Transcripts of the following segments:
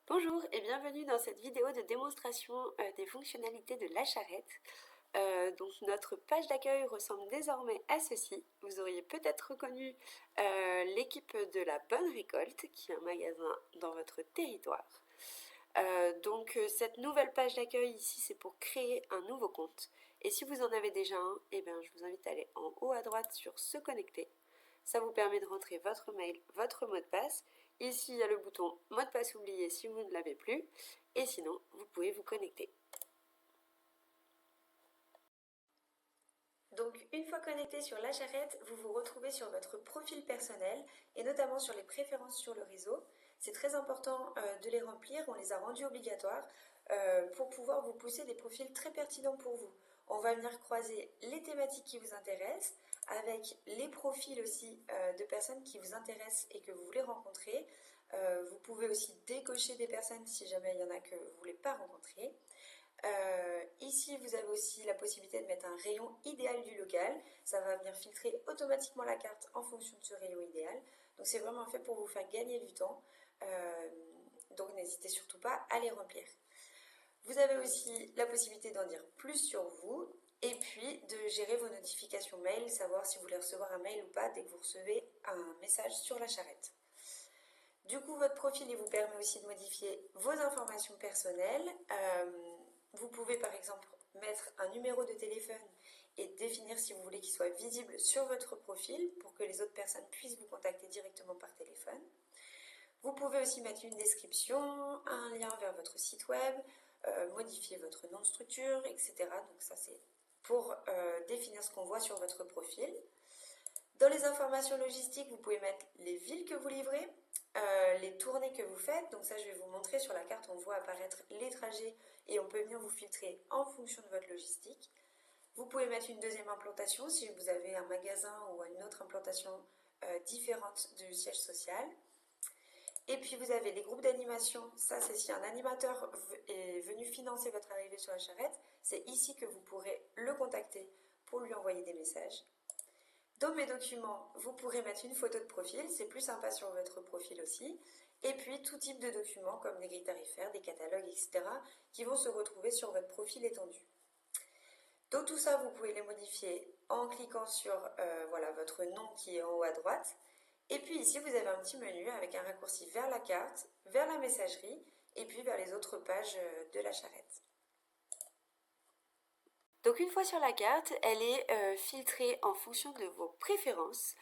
Bonjour et bienvenue dans cette vidéo de démonstration des fonctionnalités de la charrette. Donc notre page d'accueil ressemble désormais à ceci. Vous auriez peut-être reconnu l'équipe de la Bonne Récolte, qui est un magasin dans votre territoire. Cette nouvelle page d'accueil ici, c'est pour créer un nouveau compte. Et si vous en avez déjà un, eh bien, je vous invite à aller en haut à droite sur Se connecter. Ça vous permet de rentrer votre mail, votre mot de passe. Ici, il y a le bouton mot de passe oublié si vous ne l'avez plus. Et sinon, vous pouvez vous connecter. Donc, une fois connecté sur la charrette, vous vous retrouvez sur votre profil personnel et notamment sur les préférences sur le réseau. C'est très important de les remplir, on les a rendus obligatoires pour pouvoir vous pousser des profils très pertinents pour vous. On va venir croiser les thématiques qui vous intéressent avec les profils aussi de personnes qui vous intéressent et que vous voulez rencontrer. Vous pouvez aussi décocher des personnes si jamais il y en a que vous ne voulez pas rencontrer. Ici, vous avez aussi la possibilité de mettre un rayon idéal du local. Ça va venir filtrer automatiquement la carte en fonction de ce rayon idéal. Donc c'est vraiment fait pour vous faire gagner du temps. Donc n'hésitez surtout pas à les remplir. Vous avez aussi la possibilité d'en dire plus sur vous et puis de gérer vos notifications mail, savoir si vous voulez recevoir un mail ou pas dès que vous recevez un message sur la charrette. Du coup, votre profil il vous permet aussi de modifier vos informations personnelles. Vous pouvez par exemple mettre un numéro de téléphone et définir si vous voulez qu'il soit visible sur votre profil pour que les autres personnes puissent vous contacter directement par téléphone. Vous pouvez aussi mettre une description, un lien vers votre site web, modifier votre nom de structure, etc. Donc ça c'est pour définir ce qu'on voit sur votre profil. Dans les informations logistiques, vous pouvez mettre les villes que vous livrez, les tournées que vous faites. Donc ça, je vais vous montrer sur la carte, on voit apparaître les trajets et on peut venir vous filtrer en fonction de votre logistique. Vous pouvez mettre une deuxième implantation si vous avez un magasin ou une autre implantation différente du siège social. Et puis vous avez les groupes d'animation. Ça, c'est si un animateur est venu financer votre arrivée sur la charrette. C'est ici que vous pourrez le contacter pour lui envoyer des messages. Dans mes documents, vous pourrez mettre une photo de profil, c'est plus sympa sur votre profil aussi. Et puis tout type de documents comme des grilles tarifaires, des catalogues, etc. qui vont se retrouver sur votre profil étendu. Donc tout ça, vous pouvez les modifier en cliquant sur voilà, votre nom qui est en haut à droite. Et puis ici, vous avez un petit menu avec un raccourci vers la carte, vers la messagerie et puis vers les autres pages de la charrette. Donc une fois sur la carte, elle est filtrée en fonction de vos préférences.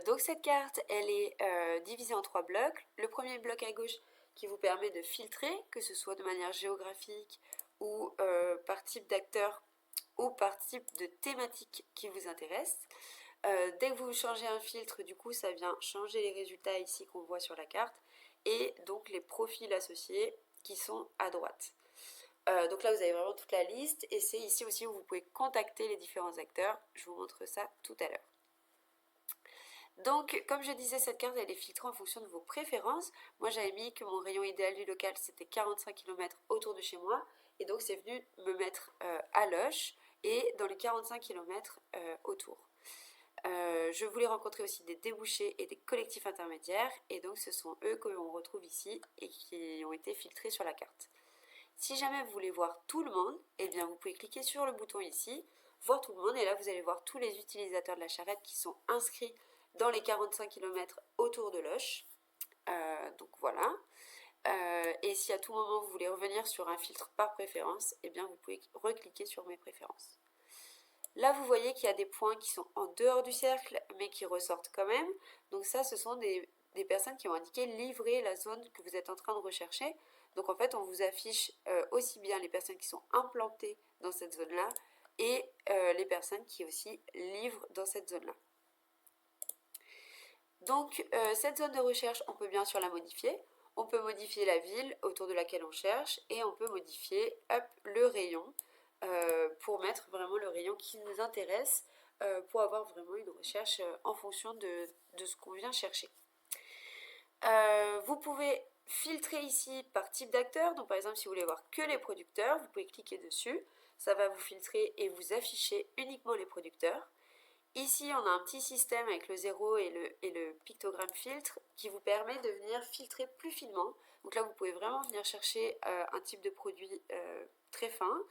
Donc cette carte, elle est divisée en 3 blocs. Le premier bloc à gauche qui vous permet de filtrer, que ce soit de manière géographique ou par type d'acteur ou par type de thématique qui vous intéresse. Dès que vous changez un filtre, du coup, ça vient changer les résultats ici qu'on voit sur la carte et donc les profils associés qui sont à droite. Donc là, vous avez vraiment toute la liste et c'est ici aussi où vous pouvez contacter les différents acteurs. Je vous montre ça tout à l'heure. Donc, comme je disais, cette carte, elle est filtrée en fonction de vos préférences. Moi, j'avais mis que mon rayon idéal du local, c'était 45 km autour de chez moi. Et donc, c'est venu me mettre à Loches et dans les 45 km autour. Je voulais rencontrer aussi des débouchés et des collectifs intermédiaires. Et donc, ce sont eux que l'on retrouve ici et qui ont été filtrés sur la carte. Si jamais vous voulez voir tout le monde, eh bien vous pouvez cliquer sur le bouton ici, voir tout le monde, et là vous allez voir tous les utilisateurs de la charrette qui sont inscrits dans les 45 km autour de Loches. Donc voilà. Et si à tout moment vous voulez revenir sur un filtre par préférence, eh bien vous pouvez recliquer sur mes préférences. Là vous voyez qu'il y a des points qui sont en dehors du cercle mais qui ressortent quand même. Donc ça ce sont des personnes qui ont indiqué livrer la zone que vous êtes en train de rechercher. Donc en fait, on vous affiche aussi bien les personnes qui sont implantées dans cette zone-là et les personnes qui aussi livrent dans cette zone-là. Donc cette zone de recherche, on peut bien sûr la modifier. On peut modifier la ville autour de laquelle on cherche et on peut modifier le rayon pour mettre vraiment le rayon qui nous intéresse pour avoir vraiment une recherche en fonction de ce qu'on vient chercher. Vous pouvez filtrer ici par type d'acteur. Donc par exemple, si vous voulez voir que les producteurs, vous pouvez cliquer dessus. Ça va vous filtrer et vous afficher uniquement les producteurs. Ici, on a un petit système avec le 0 et le pictogramme filtre qui vous permet de venir filtrer plus finement. Donc là, vous pouvez vraiment venir chercher un type de produit très fin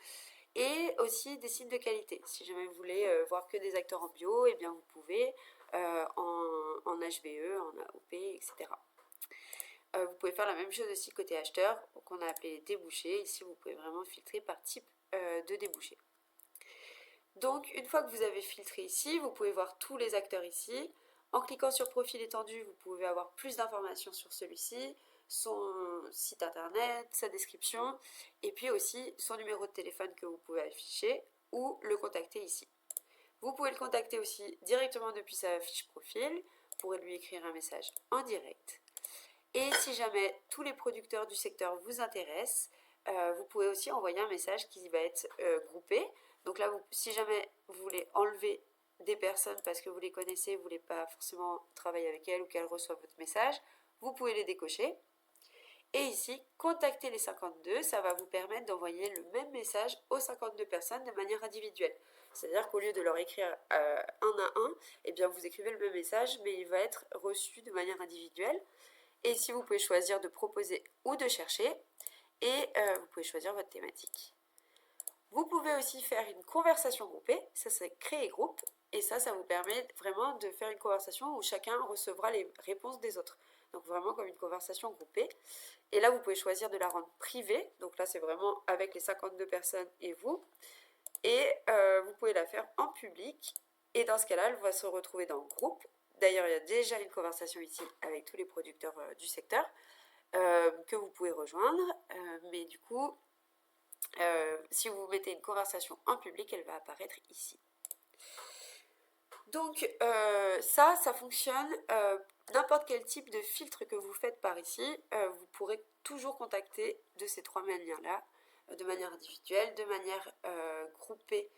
et aussi des sites de qualité. Si jamais vous voulez voir que des acteurs en bio, eh bien vous pouvez en HVE, en AOP, etc. Vous pouvez faire la même chose aussi côté acheteur, qu'on a appelé débouché. Ici, vous pouvez vraiment filtrer par type de débouché. Donc, une fois que vous avez filtré ici, vous pouvez voir tous les acteurs ici. En cliquant sur profil étendu, vous pouvez avoir plus d'informations sur celui-ci, son site internet, sa description, et puis aussi son numéro de téléphone que vous pouvez afficher ou le contacter ici. Vous pouvez le contacter aussi directement depuis sa fiche profil, vous pourrez lui écrire un message en direct. Et si jamais tous les producteurs du secteur vous intéressent, vous pouvez aussi envoyer un message qui va être groupé. Donc là, si jamais vous voulez enlever des personnes parce que vous les connaissez, vous ne voulez pas forcément travailler avec elles ou qu'elles reçoivent votre message, vous pouvez les décocher. Et ici, contacter les 52, ça va vous permettre d'envoyer le même message aux 52 personnes de manière individuelle. C'est-à-dire qu'au lieu de leur écrire un à un, eh bien vous écrivez le même message, mais il va être reçu de manière individuelle. Et ici, vous pouvez choisir de proposer ou de chercher. Et vous pouvez choisir votre thématique. Vous pouvez aussi faire une conversation groupée. Ça, c'est créer groupe. Et ça vous permet vraiment de faire une conversation où chacun recevra les réponses des autres. Donc vraiment comme une conversation groupée. Et là, vous pouvez choisir de la rendre privée. Donc là, c'est vraiment avec les 52 personnes et vous. Et vous pouvez la faire en public. Et dans ce cas-là, elle va se retrouver dans le groupe. D'ailleurs, il y a déjà une conversation ici avec tous les producteurs du secteur que vous pouvez rejoindre. Mais du coup, si vous mettez une conversation en public, elle va apparaître ici. Donc ça fonctionne. N'importe quel type de filtre que vous faites par ici, vous pourrez toujours contacter de ces trois manières-là, de manière individuelle, de manière groupée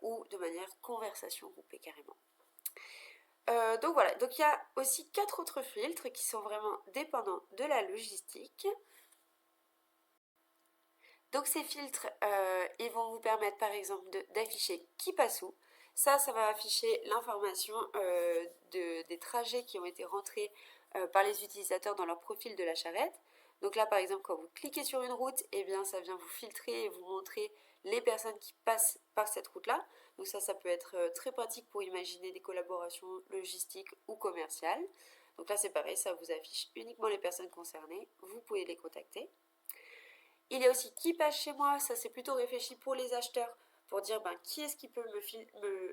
ou de manière conversation groupée carrément. Donc voilà, donc il y a aussi 4 autres filtres qui sont vraiment dépendants de la logistique. Donc ces filtres, ils vont vous permettre par exemple d'afficher qui passe où. Ça va afficher l'information des trajets qui ont été rentrés par les utilisateurs dans leur profil de la charrette. Donc là par exemple quand vous cliquez sur une route, eh bien ça vient vous filtrer et vous montrer les personnes qui passent par cette route-là. Donc ça peut être très pratique pour imaginer des collaborations logistiques ou commerciales. Donc là c'est pareil, ça vous affiche uniquement les personnes concernées, vous pouvez les contacter. Il y a aussi qui passe chez moi, ça c'est plutôt réfléchi pour les acheteurs, pour dire qui est-ce qui peut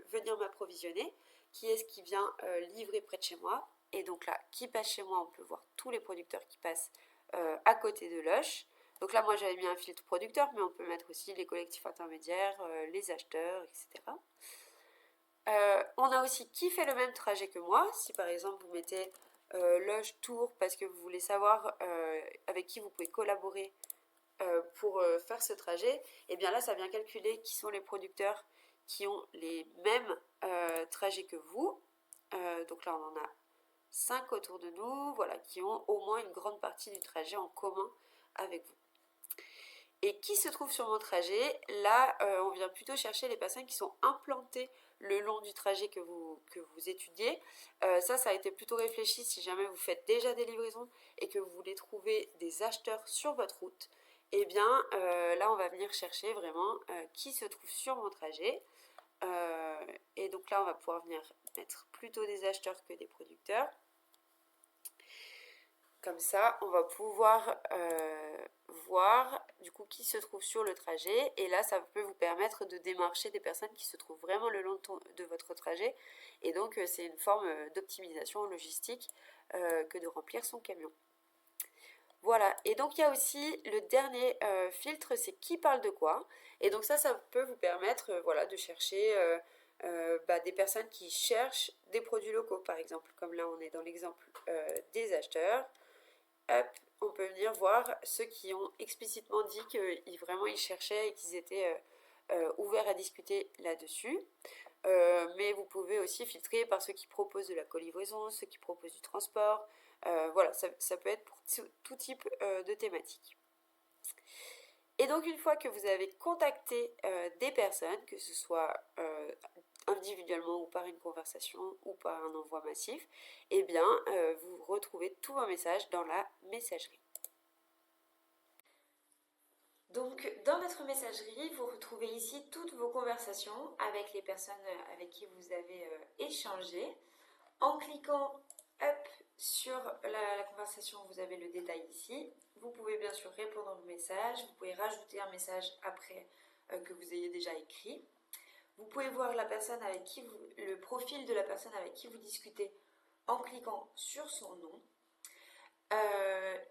venir m'approvisionner, qui est-ce qui vient livrer près de chez moi. Et donc là, qui passe chez moi, on peut voir tous les producteurs qui passent à côté de Lush. Donc là, moi j'avais mis un filtre producteur, mais on peut mettre aussi les collectifs intermédiaires, les acheteurs, etc. On a aussi qui fait le même trajet que moi. Si par exemple vous mettez Lush Tour parce que vous voulez savoir avec qui vous pouvez collaborer pour faire ce trajet, et bien là ça vient calculer qui sont les producteurs qui ont les mêmes trajets que vous. Donc là on en a 5 autour de nous, voilà, qui ont au moins une grande partie du trajet en commun avec vous. Et qui se trouve sur mon trajet, là on vient plutôt chercher les personnes qui sont implantées le long du trajet que vous étudiez. Ça a été plutôt réfléchi si jamais vous faites déjà des livraisons et que vous voulez trouver des acheteurs sur votre route. Eh bien là on va venir chercher vraiment qui se trouve sur mon trajet. Et donc là on va pouvoir venir mettre plutôt des acheteurs que des producteurs. Comme ça, on va pouvoir voir du coup qui se trouve sur le trajet. Et là, ça peut vous permettre de démarcher des personnes qui se trouvent vraiment le long de votre trajet. Et donc, c'est une forme d'optimisation logistique que de remplir son camion. Voilà, et donc il y a aussi le dernier filtre, c'est qui parle de quoi. Et donc ça peut vous permettre voilà, de chercher des personnes qui cherchent des produits locaux, par exemple. Comme là, on est dans l'exemple des acheteurs. Hop, on peut venir voir ceux qui ont explicitement dit qu'ils vraiment ils cherchaient et qu'ils étaient ouverts à discuter là-dessus. Mais vous pouvez aussi filtrer par ceux qui proposent de la colivraison, ceux qui proposent du transport. Voilà, ça peut être pour tout type de thématique. Et donc une fois que vous avez contacté des personnes, que ce soit individuellement ou par une conversation ou par un envoi massif, eh bien, vous retrouvez tous vos messages dans la messagerie. Donc, dans votre messagerie, vous retrouvez ici toutes vos conversations avec les personnes avec qui vous avez échangé. En cliquant up sur la conversation, vous avez le détail ici. Vous pouvez bien sûr répondre au message. Vous pouvez rajouter un message après que vous ayez déjà écrit. Vous pouvez voir la personne avec qui le profil de la personne avec qui vous discutez en cliquant sur son nom.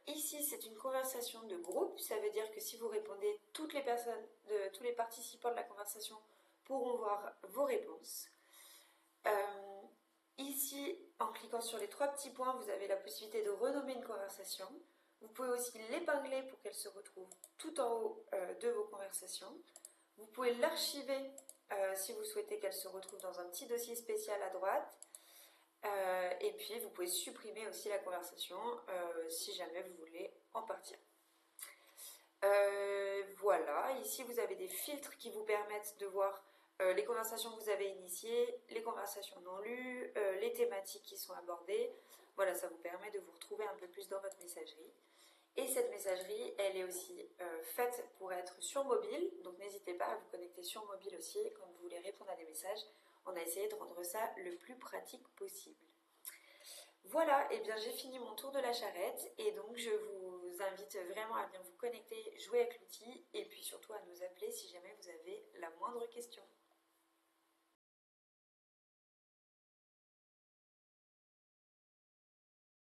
Ici, c'est une conversation de groupe. Ça veut dire que si vous répondez, toutes les personnes, tous les participants de la conversation pourront voir vos réponses. Ici, en cliquant sur les 3 petits points, vous avez la possibilité de renommer une conversation. Vous pouvez aussi l'épingler pour qu'elle se retrouve tout en haut de vos conversations. Vous pouvez l'archiver si vous souhaitez qu'elle se retrouve dans un petit dossier spécial à droite. Et puis, vous pouvez supprimer aussi la conversation si jamais vous voulez en partir. Voilà, ici vous avez des filtres qui vous permettent de voir les conversations que vous avez initiées, les conversations non lues, les thématiques qui sont abordées. Voilà, ça vous permet de vous retrouver un peu plus dans votre messagerie. Et cette messagerie, elle est aussi faite pour être sur mobile, donc n'hésitez pas à vous connecter sur mobile aussi quand vous voulez répondre à des messages. On a essayé de rendre ça le plus pratique possible. Voilà, et bien j'ai fini mon tour de la charrette et donc je vous invite vraiment à bien vous connecter, jouer avec l'outil et puis surtout à nous appeler si jamais vous avez la moindre question.